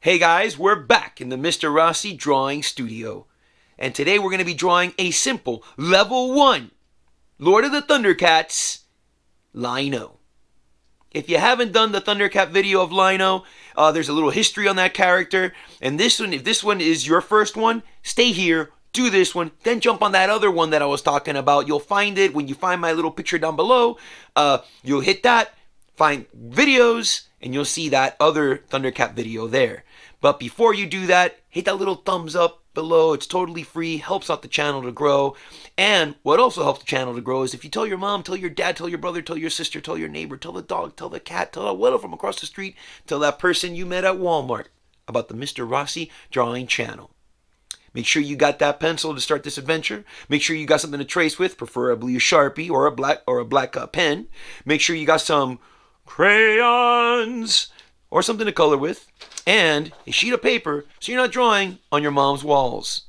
Hey guys, we're back in the Mr. Rossi drawing studio. And today we're going to be drawing a simple level 1 Lord of the Thundercats Lion-O. If you haven't done the Thundercat video of Lion-O, there's a little history on that character. And this one, if this one is your first one, stay here, do this one, then jump on that other one that I was talking about. You'll find it when you find my little picture down below. You'll hit that, find videos, and you'll see that other Thundercat video there. But before you do that, hit that little thumbs up below. It's totally free, helps out the channel to grow. And what also helps the channel to grow is if you tell your mom, tell your dad, tell your brother, tell your sister, tell your neighbor, tell the dog, tell the cat, tell that widow from across the street, tell that person you met at Walmart about the Mr. Rossi drawing channel. Make sure you got that pencil to start this adventure. Make sure you got something to trace with, preferably a Sharpie or a black pen. Make sure you got some crayons or something to color with, and a sheet of paper so you're not drawing on your mom's walls.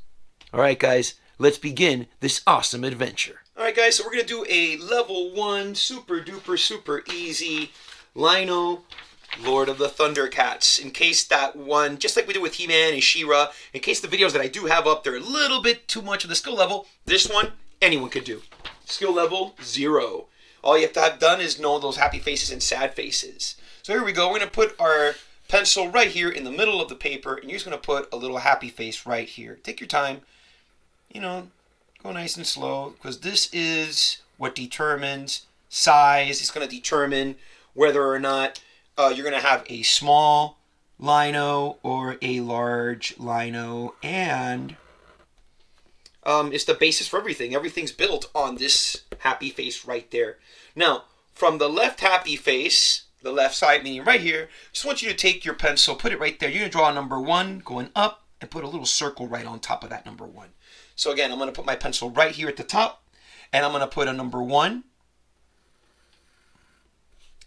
Alright guys, let's begin this awesome adventure. Alright guys, so we're going to do a level 1 super duper super easy Lion-O Lord of the Thundercats. In case that one, just like we did with He-Man and She-Ra, in case the videos that I do have up there are a little bit too much of the skill level, this one anyone could do. Skill level 0. All you have to have done is know those happy faces and sad faces. So here we go. We're going to put our pencil right here in the middle of the paper, and you're just going to put a little happy face right here. Take your time. You know, go nice and slow, because this is what determines size. It's going to determine whether or not you're going to have a small Lion-O or a large Lion-O, and it's the basis for everything. Everything's built on this happy face right there. Now, from the left happy face, the left side, meaning right here, just want you to take your pencil, put it right there. You're going to draw a number 1 going up and put a little circle right on top of that number 1. So again, I'm going to put my pencil right here at the top, and I'm going to put a number 1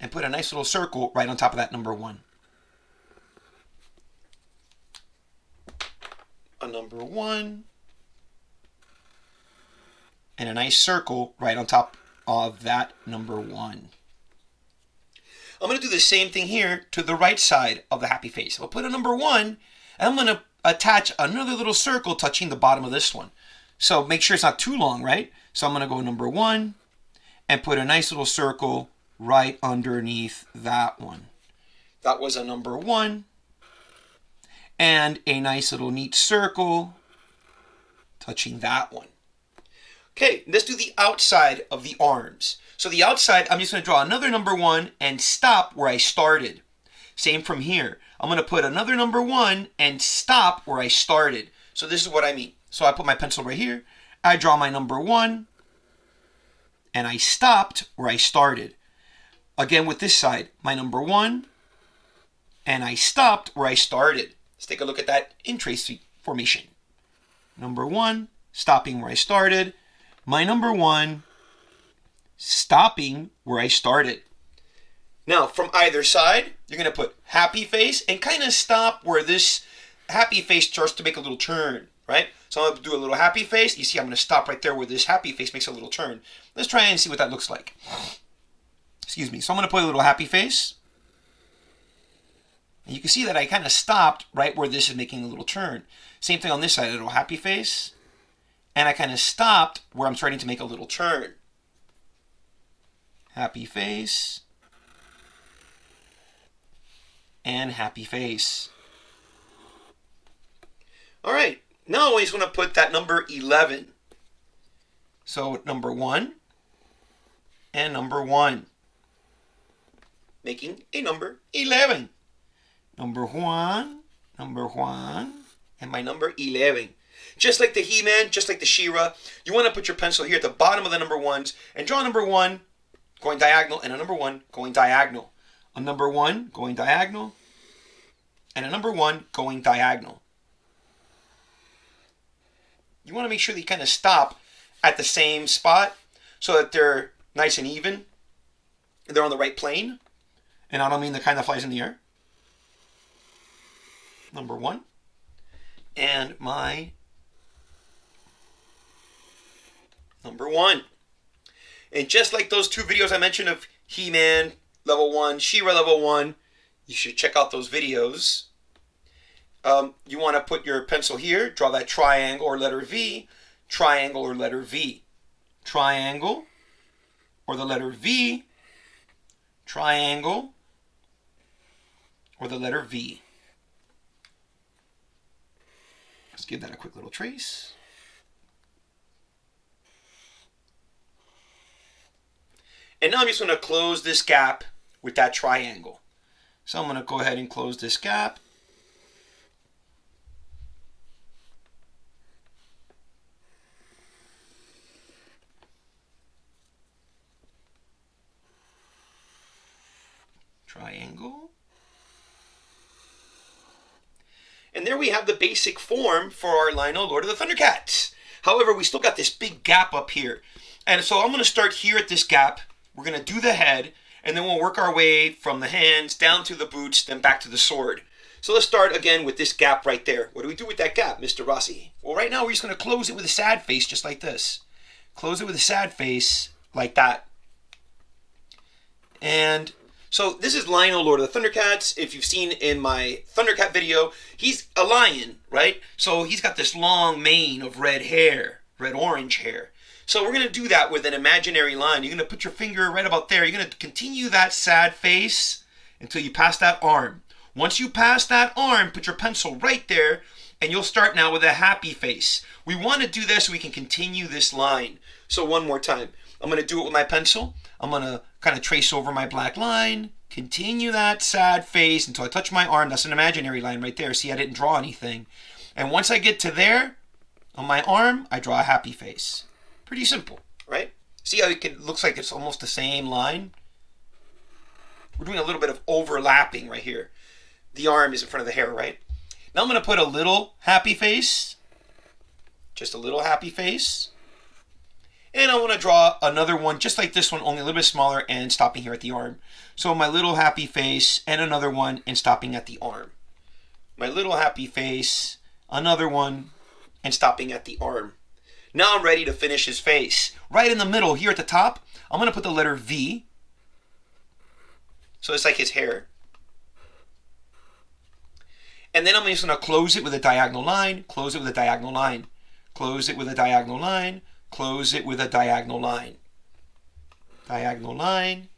and put a nice little circle right on top of that number 1. A number 1 and a nice circle right on top of that number 1. I'm going to do the same thing here to the right side of the happy face. I'll put a number 1, and I'm going to attach another little circle touching the bottom of this one. So make sure it's not too long, right? So I'm going to go number 1 and put a nice little circle right underneath that one. That was a number 1. And a nice little neat circle touching that one. Okay, let's do the outside of the arms. So the outside, I'm just going to draw another number 1 and stop where I started. Same from here. I'm going to put another number 1 and stop where I started. So this is what I mean. So I put my pencil right here. I draw my number 1 and I stopped where I started. Again with this side, my number 1 and I stopped where I started. Let's take a look at that in trace formation. Number 1, stopping where I started. My number 1, stopping where I started. Now, from either side, you're going to put happy face and kind of stop where this happy face starts to make a little turn, right? So I'm going to do a little happy face. You see, I'm going to stop right there where this happy face makes a little turn. Let's try and see what that looks like. Excuse me. So I'm going to put a little happy face. And you can see that I kind of stopped right where this is making a little turn. Same thing on this side, a little happy face. And I kind of stopped where I'm starting to make a little turn. Happy face. And happy face. All right. Now I just want to put that number 11. So number 1 and number 1. Making a number 11. Number 1, and my number 11. Just like the He-Man, just like the She-Ra, you want to put your pencil here at the bottom of the number 1s and draw a number 1 going diagonal and a number 1 going diagonal. A number 1 going diagonal and a number 1 going diagonal. You want to make sure that you kind of stop at the same spot so that they're nice and even. They're on the right plane. And I don't mean the kind that flies in the air. Number 1. And my number 1. And just like those 2 videos I mentioned of He-Man level 1, She-Ra level 1, you should check out those videos. You want to put your pencil here, draw that triangle or letter V, triangle or letter V, triangle or the letter V, triangle or the letter V. Let's give that a quick little trace. And now I'm just going to close this gap with that triangle. So I'm going to go ahead and close this gap. Triangle. And there we have the basic form for our Lionel, Lord of the Thundercats. However, we still got this big gap up here. And so I'm going to start here at this gap. We're going to do the head, and then we'll work our way from the hands down to the boots, then back to the sword. So let's start again with this gap right there. What do we do with that gap, Mr. Rossi? Well, right now we're just going to close it with a sad face, just like this. Close it with a sad face, like that. And so this is Lionel, Lord of the Thundercats. If you've seen in my Thundercat video, he's a lion, right? So he's got this long mane of red hair, red-orange hair. So we're going to do that with an imaginary line. You're going to put your finger right about there. You're going to continue that sad face until you pass that arm. Once you pass that arm, put your pencil right there, and you'll start now with a happy face. We want to do this so we can continue this line. So one more time. I'm going to do it with my pencil. I'm going to kind of trace over my black line, continue that sad face until I touch my arm. That's an imaginary line right there. See, I didn't draw anything. And once I get to there, on my arm, I draw a happy face. Pretty simple, right? See how it looks like it's almost the same line? We're doing a little bit of overlapping right here. The arm is in front of the hair, right? Now I'm going to put a little happy face. Just a little happy face. And I want to draw another one just like this one, only a little bit smaller and stopping here at the arm. So my little happy face and another one and stopping at the arm. My little happy face, another one, and stopping at the arm. Now I'm ready to finish his face. Right in the middle, here at the top, I'm going to put the letter V. So it's like his hair. And then I'm just going to close it with a diagonal line, close it with a diagonal line, close it with a diagonal line, close it with a diagonal line. Diagonal line,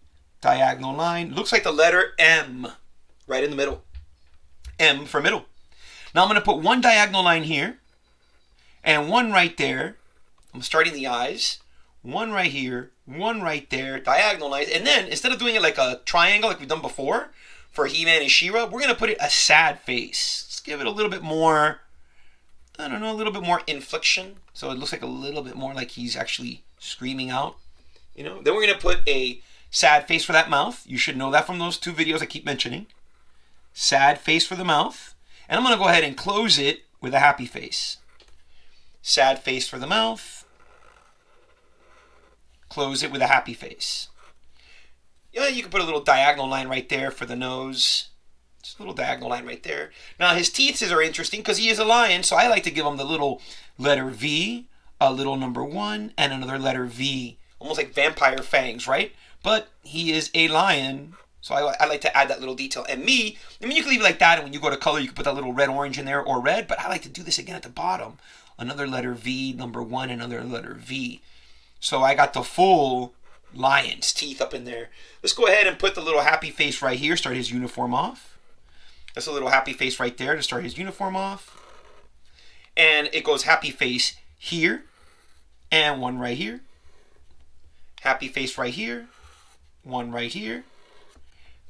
diagonal line. Looks like the letter M right in the middle. M for middle. Now I'm going to put one diagonal line here and one right there. I'm starting the eyes. One right here, one right there, diagonal lines. And then instead of doing it like a triangle like we've done before for He-Man and She-Ra, we're going to put it a sad face. Let's give it a little bit more, I don't know, a little bit more inflection. So it looks like a little bit more like he's actually screaming out. You know. Then we're going to put a sad face for that mouth. You should know that from those two videos I keep mentioning. Sad face for the mouth. And I'm going to go ahead and close it with a happy face. Sad face for the mouth. Close it with a happy face. Yeah, you can put a little diagonal line right there for the nose. Just a little diagonal line right there. Now his teeth are interesting because he is a lion, so I like to give him the little letter V, a little number 1, and another letter V. Almost like vampire fangs, right? But he is a lion, so I like to add that little detail. And me, I mean, you can leave it like that, and when you go to color, you can put that little red-orange in there, or red, but I like to do this again at the bottom. Another letter V, number 1, another letter V. So I got the full lion's teeth up in there. Let's go ahead and put the little happy face right here, start his uniform off. That's a little happy face right there to start his uniform off. And it goes happy face here, and one right here. Happy face right here, one right here.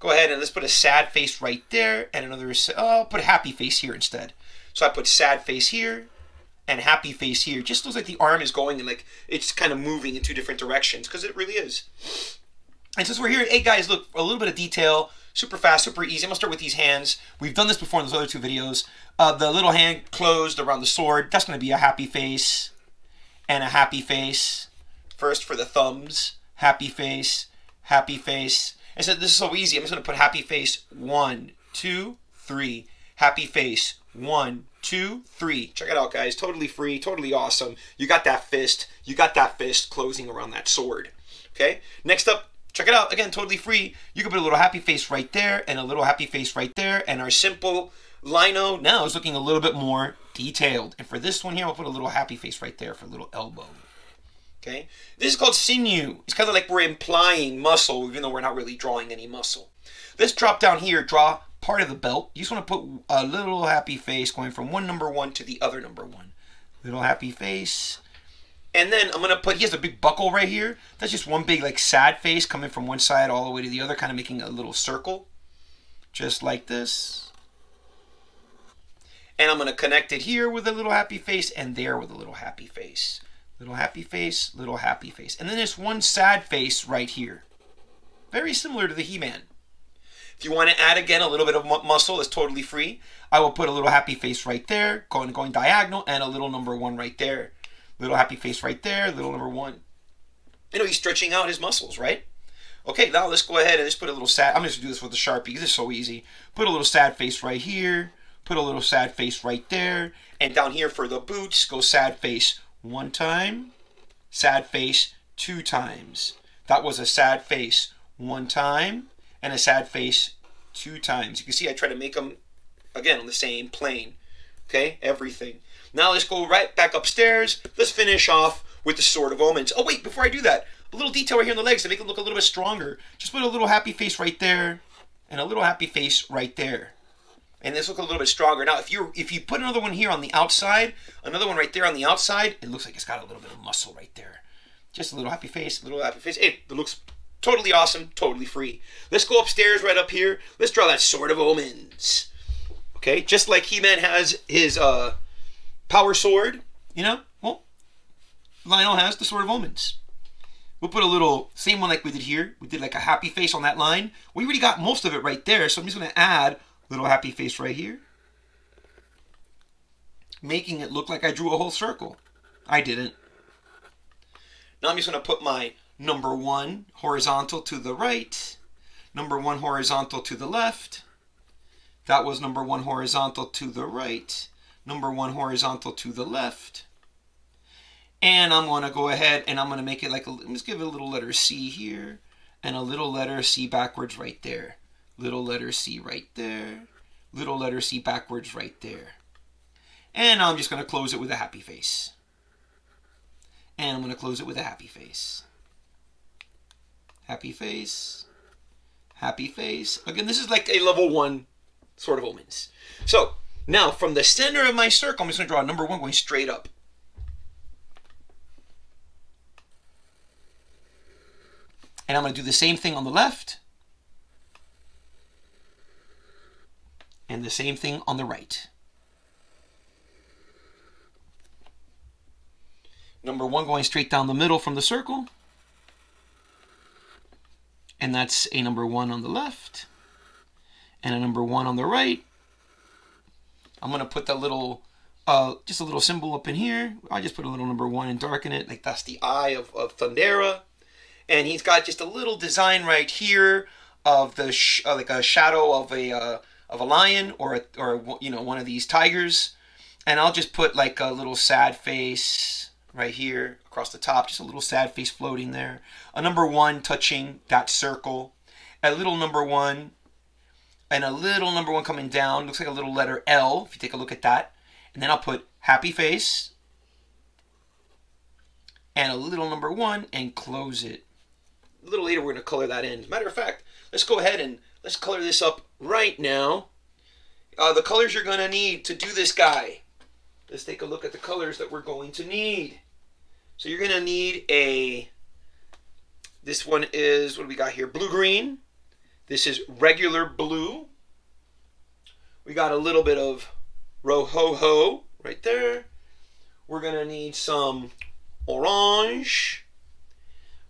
Go ahead and let's put a sad face right there, and another, I'll put a happy face here instead. So I put sad face here, and happy face here. Just looks like the arm is going and like it's kind of moving in two different directions because it really is. And since we're here, hey guys, look, a little bit of detail, super fast, super easy. I'm gonna start with these hands. We've done this before in those other two videos. The little hand closed around the sword, that's gonna be a happy face and a happy face. First for the thumbs, happy face, happy face. And so this is so easy. I'm just gonna put happy face 1, 2, 3. Happy face 1, 2, 3. Check it out, guys. Totally free, totally awesome. You got that fist. You got that fist closing around that sword. Okay? Next up, check it out. Again, totally free. You can put a little happy face right there and a little happy face right there. And our simple Lionel now is looking a little bit more detailed. And for this one here, I'll put a little happy face right there for a little elbow. Okay? This is called Sinew. It's kind of like we're implying muscle, even though we're not really drawing any muscle. Let's drop down here, draw part of the belt. You just want to put a little happy face going from one number one to the other number one. Little happy face. And then I'm going to put, he has a big buckle right here. That's just one big like sad face coming from one side all the way to the other, kind of making a little circle. Just like this. And I'm going to connect it here with a little happy face and there with a little happy face. Little happy face, little happy face. And then there's one sad face right here. Very similar to the He-Man. If you want to add again a little bit of muscle, it's totally free. I will put a little happy face right there, going diagonal, and a little number one right there. Little happy face right there, little number one. You know, he's stretching out his muscles, right? Okay, now let's go ahead and just put a little sad. I'm just going to do this with the Sharpie. This is so easy. Put a little sad face right here. Put a little sad face right there. And down here for the boots, go sad face one time. Sad face two times. That was a sad face one time. And a sad face two times. You can see I try to make them, again, on the same plane. Okay, everything. Now let's go right back upstairs. Let's finish off with the Sword of Omens. Oh wait, before I do that, a little detail right here on the legs to make them look a little bit stronger. Just put a little happy face right there, and a little happy face right there. And this look a little bit stronger. Now if you put another one here on the outside, another one right there on the outside, it looks like it's got a little bit of muscle right there. Just a little happy face, a little happy face. Hey, it looks totally awesome, totally free. Let's go upstairs right up here. Let's draw that Sword of Omens. Okay, just like He-Man has his power sword, you know, well, Lionel has the Sword of Omens. We'll put a little, same one like we did here. We did like a happy face on that line. We already got most of it right there, so I'm just going to add a little happy face right here. Making it look like I drew a whole circle. I didn't. Now I'm just going to put my number one horizontal to the right, number one horizontal to the left. That was number one horizontal to the right, number one horizontal to the left. And I'm going to go ahead and I'm going to make it like, let's give it a little letter C here, and a little letter C backwards right there. Little letter C right there, little letter C backwards right there. And I'm just going to close it with a happy face. And I'm going to close it with a happy face. Happy face. Happy face. Again, this is like a level 1 Sword of Omens. So, now from the center of my circle, I'm just going to draw number 1 going straight up. And I'm going to do the same thing on the left. And the same thing on the right. Number 1 going straight down the middle from the circle. And that's a number 1 on the left. And a number 1 on the right. I'm going to put that little, just a little symbol up in here. I just put a little number 1 and darken it. Like that's the eye of Thundera. And he's got just a little design right here of the like a shadow of a lion or you know, one of these tigers. And I'll just put like a little sad face right here across the top, just a little sad face floating there. A number 1 touching that circle. A little number 1 and a little number 1 coming down. Looks like a little letter L if you take a look at that. And then I'll put happy face and a little number 1 and close it. A little later we're going to color that in. As a matter of fact, let's go ahead and let's color this up right now. The colors you're going to need to do this guy. Let's take a look at the colors that we're going to need. So you're going to need this one is, what do we got here? Blue-green. This is regular blue. We got a little bit of Roho-ho right there. We're going to need some orange.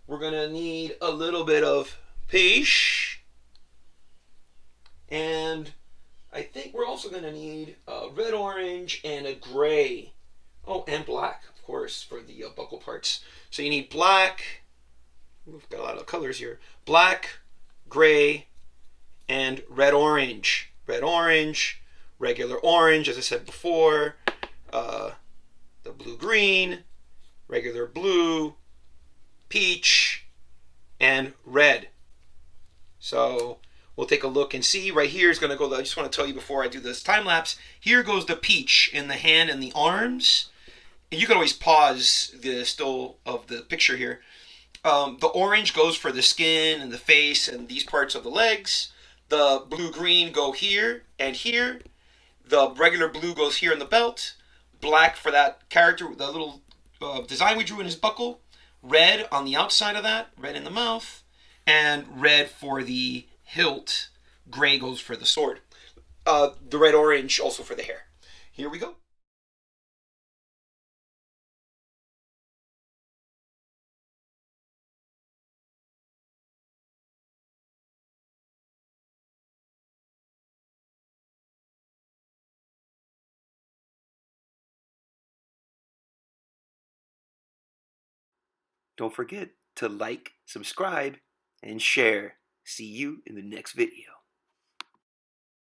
We're going to need a little bit of peach. And I think we're also going to need a red, orange, and a gray. Oh, and black, of course, for the buckle parts. So you need black. We've got a lot of colors here. Black, gray, and red, orange. Red, orange, regular orange, as I said before. The blue-green, regular blue, peach, and red. So we'll take a look and see. Right here is going to go, I just want to tell you before I do this time lapse, here goes the peach in the hand and the arms. And you can always pause the still of the picture here. The orange goes for the skin and the face and these parts of the legs. The blue-green go here and here. The regular blue goes here in the belt. Black for that character, the little design we drew in his buckle. Red on the outside of that, red in the mouth. And red for the hilt. Gray goes for the sword. The red-orange also for the hair. Here we go. Don't forget to like, subscribe, and share. See you in the next video.